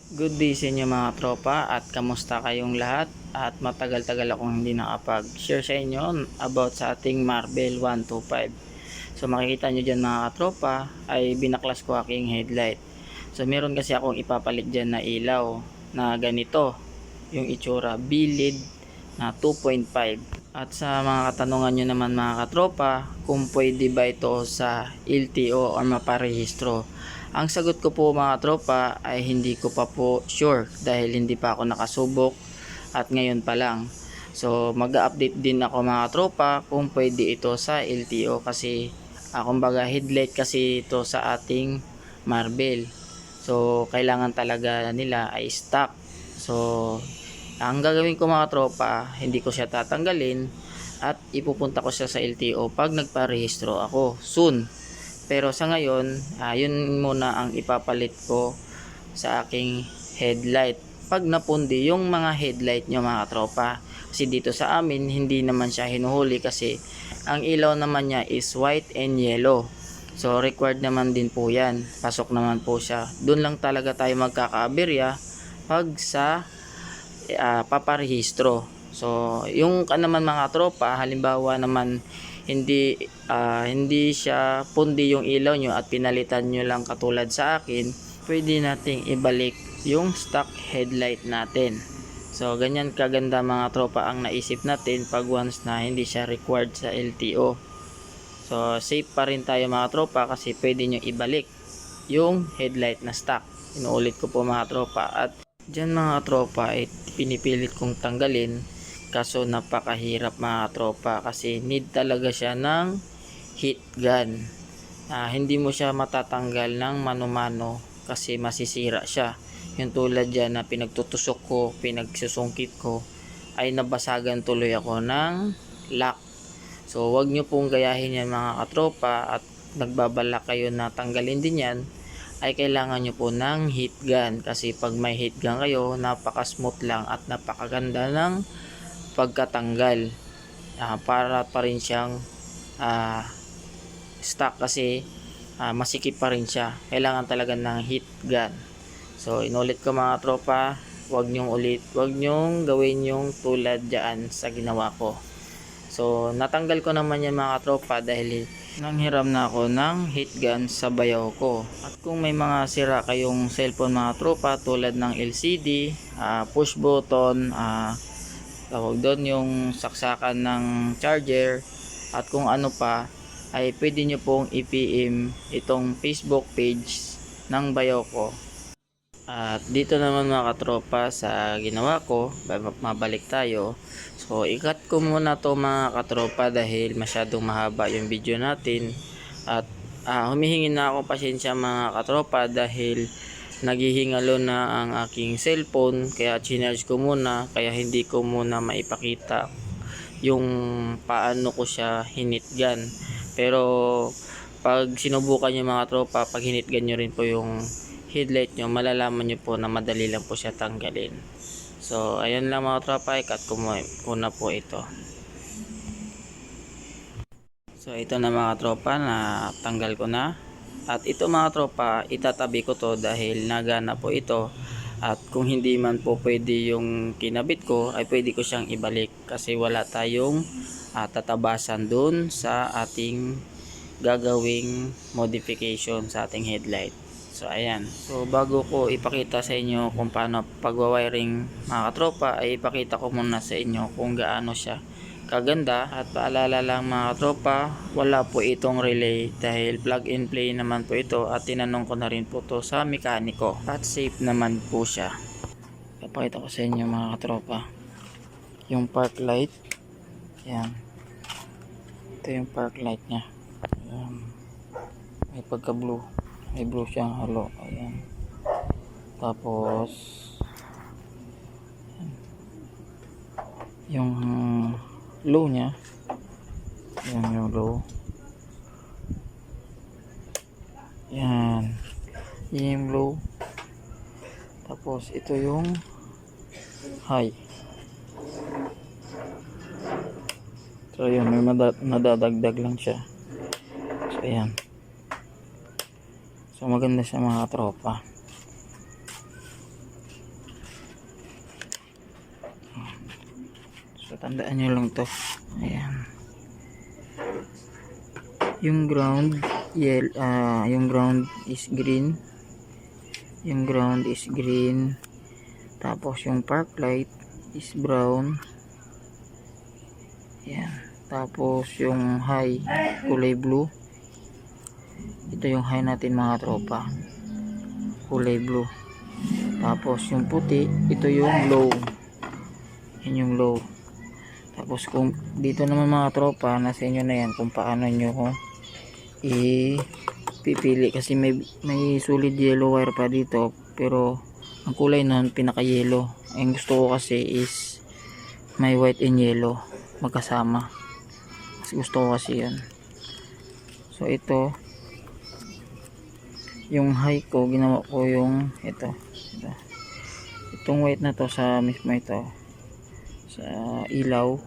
Good day sa inyo mga tropa at kamusta kayong lahat at matagal-tagal akong hindi nakapag-share sa inyo about sa ating Marvel 125. So makikita nyo dyan mga tropa ay binaklas ko aking headlight. So meron kasi akong ipapalit dyan na ilaw na ganito yung itsura, bilid na 2.5. At sa mga katanungan nyo naman mga katropa kung pwede ba ito sa LTO o maparehistro, ang sagot ko po mga tropa ay hindi ko pa po sure dahil hindi pa ako nakasubok at ngayon pa lang. So mag-update din ako mga tropa kung pwede ito sa LTO kasi kumbaga headlight kasi ito sa ating Marvel. So kailangan talaga nila ay stock. So ang gagawin ko mga tropa, hindi ko siya tatanggalin at ipupunta ko siya sa LTO pag nagparehistro ako soon. Pero sa ngayon, yun muna ang ipapalit ko sa aking headlight. Pag napundi yung mga headlight nyo mga tropa. Kasi dito sa amin, hindi naman siya hinuhuli kasi ang ilaw naman niya is white and yellow. So required naman din po yan. Pasok naman po siya. Doon lang talaga tayo magkakaaberya pag sa paparehistro. So yung naman mga tropa, halimbawa naman hindi siya pundi yung ilaw nyo at pinalitan nyo lang katulad sa akin, pwede nating ibalik yung stock headlight natin. So ganyan kaganda mga tropa ang naisip natin pag once na hindi siya required sa LTO. So safe pa rin tayo mga tropa kasi pwede nyo ibalik yung headlight na stock. Inuulit ko po mga tropa. At dyan mga tropa ay pinipilit kong tanggalin kaso napakahirap mga tropa kasi need talaga siya ng heat gun. Hindi mo siya matatanggal ng mano-mano kasi masisira siya. Yung tulad dyan na pinagtutusok ko, pinagsusungkit ko ay nabasagan tuloy ako ng lock. So wag nyo pong gayahin yan mga katropa at nagbabalak kayo na tanggalin din yan, ay kailangan nyo po ng heat gun kasi pag may heat gun kayo, napaka smooth lang at napakaganda ng pagkatanggal. Para pa rin siyang stock kasi masikip pa rin siya. Kailangan talaga ng heat gun. So inulit ko mga tropa, wag nyong gawin yung tulad dyan sa ginawa ko. So natanggal ko naman yan mga tropa dahil nanghiram na ako ng heat gun sa bayaw ko. At kung may mga sira kayong cellphone mga tropa tulad ng LCD, push button, tawag doon yung saksakan ng charger at kung ano pa, ay pwede nyo pong i-PM itong Facebook page ng bayaw ko. At dito naman mga katropa sa ginawa ko, mabalik tayo. So ikat ko muna to mga katropa dahil masyadong mahaba yung video natin. At humihingi na ako pasensya mga katropa dahil naghihingalo na ang aking cellphone. Kaya chinarge ko muna, kaya hindi ko muna maipakita yung paano ko siya hinitgan. Pero pag sinubukan nyo mga tropa, pag hinitgan nyo rin po yung headlight nyo, malalaman nyo po na madali lang po siya tanggalin. So ayun lang mga tropa, ikat ko muna po ito. So ito na mga tropa, na tanggal ko na. At ito mga tropa, itatabi ko to dahil nagana po ito. At kung hindi man po pwede yung kinabit ko, ay pwede ko siyang ibalik kasi wala tayong tatabasan dun sa ating gagawing modification sa ating headlight. So ayan. So bago ko ipakita sa inyo kung paano pagwa-wiring mga katropa, ay ipakita ko muna sa inyo kung gaano siya kaganda. At paalala lang mga katropa, wala po itong relay dahil plug and play naman po ito at tinanong ko na rin po to sa mekaniko at safe naman po siya. Ipakita ko sa inyo mga katropa yung park light. Ayan. Ito yung park light nya. May pagka blue, may blue siyang halo. Ayan. Tapos yung low nya, yan yung low. Yan yung low. Tapos ito yung high. So yun, may nadadagdag lang siya. So ayan. So maganda siya mga tropa. So tandaan nyo lang to. Ayan. Yung ground yung ground is green. Yung ground is green. Tapos yung park light is brown. Ayan. Tapos yung high kulay blue. Ito yung high natin mga tropa. Kulay blue. Tapos yung puti, ito yung low. Yan yung low. Tapos kung dito naman mga tropa, nasa inyo na yan kung paano nyo ipipili kasi may solid yellow wire pa dito, pero ang kulay nun pinaka yellow. Ang gusto ko kasi is may white and yellow magkasama. Mas gusto ko kasi yan. So ito yung high ko, ginawa ko yung ito. Itong white na to sa mismo ito sa ilaw,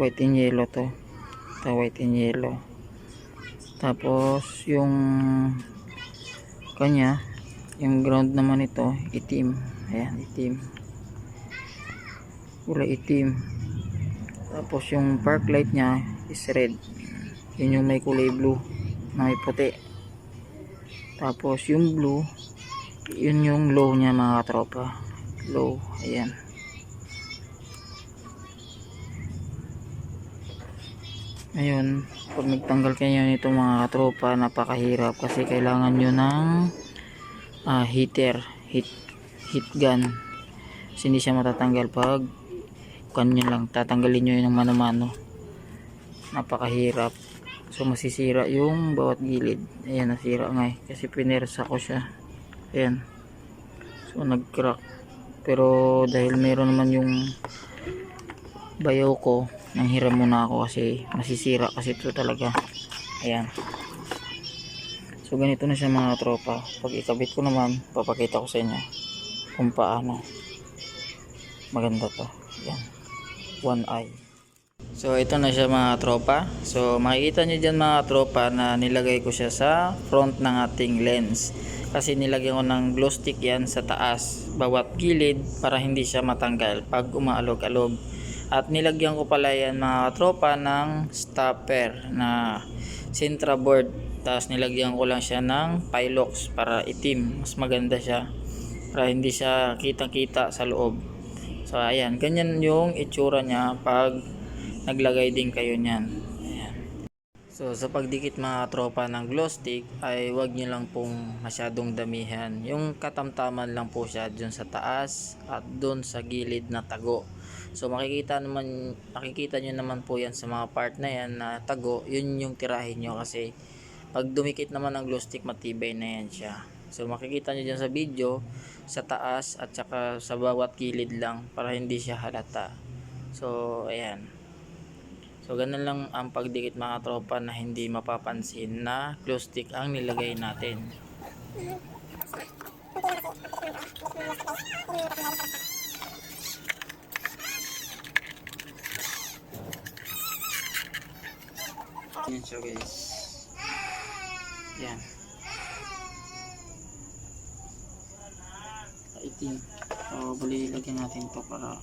white and yellow to. Ito white and yellow. Tapos yung kanya, yung ground naman ito itim. Ayan, itim, kulay itim. Tapos yung park light nya is red. Yun yung may kulay blue na may puti. Tapos yung blue, yun yung low nya mga tropa. Low, ayan. Ayun, pag nagtanggal kayo nito mga katropa, napakahirap kasi kailangan nyo ng heater, heat gun. Kasi hindi siya matatanggal pag kanyo lang, tatanggalin nyo yun ng mano-mano. Napakahirap. So masisira yung bawat gilid. Ayan, nasira nga kasi pinersa ko siya. Ayan. So nag-crack. Pero dahil meron naman yung bayaw ko, nanghiram muna ako kasi masisira kasi ito talaga. Ayan. So ganito na siya mga tropa. Pag ikabit ko naman, papakita ko sa inyo kung paano. Maganda to. Ayan. One eye. So ito na siya mga tropa. So makikita nyo dyan mga tropa na nilagay ko siya sa front ng ating lens. Kasi nilagyan ko ng glow stick yan sa taas, bawat gilid, para hindi siya matanggal pag umaalog-alog. At nilagyan ko pala yan mga tropa ng stopper na Sintra board. Tapos nilagyan ko lang siya ng Pilox para itim. Mas maganda siya para hindi siya kitang-kita sa loob. So ayan, ganyan yung itsura niya pag naglagay din kayo niyan. Ayan. So sa pagdikit mga tropa ng glow stick ay wag niyo lang pong masyadong damihan. Yung katamtaman lang po siya dun sa taas at dun sa gilid na tago. So makikita nyo naman po yan sa mga part na yan na tago, yun yung tirahin nyo kasi pag dumikit naman ng glow stick matibay na yan siya. So makikita nyo dyan sa video, sa taas at saka sa bawat gilid lang para hindi siya halata. So ayan. So ganun lang ang pagdikit mga tropa na hindi mapapansin na glow stick ang nilagay natin. Yan siya guys. Yan. Itim. So bali lagyan natin to para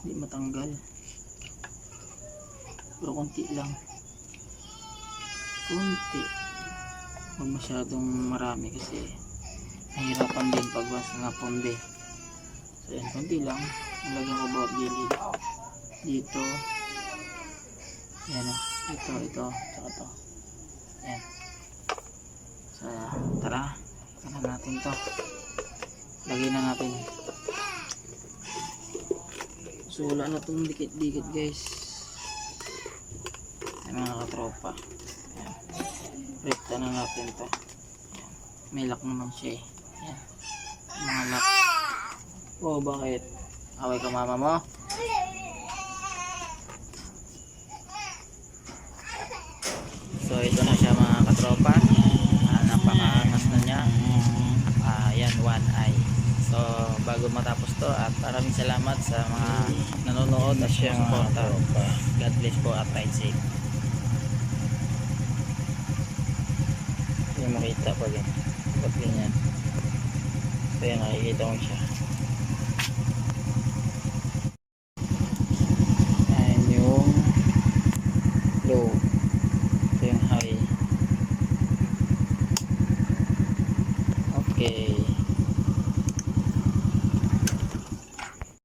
hindi matanggal. Pero konti lang. Konti. Huwag masyadong marami kasi nahirapan din pag once na napunde. So yan, konti lang. Nilagyan ko bawat gilid. Dito. Yan o. Ito. Tsaka to. Yan. So tara. Tara natin to. Lagay na natin. So wala na itong dikit-dikit guys. Yan mga katropa. Yan. Rekta na natin to. Yan. May lock naman siya eh. Yan. Mga lock. Oh bakit? Away ka mama mo? So ito na siya mga katropa. Napakaangas na niya. Yan, one eye. So bago matapos to at maraming salamat sa mga nanonood at suporta. God bless po at ride safe. Hindi makita pa din. Ba't ganyan? So yan, nakikita mo siya. Okay.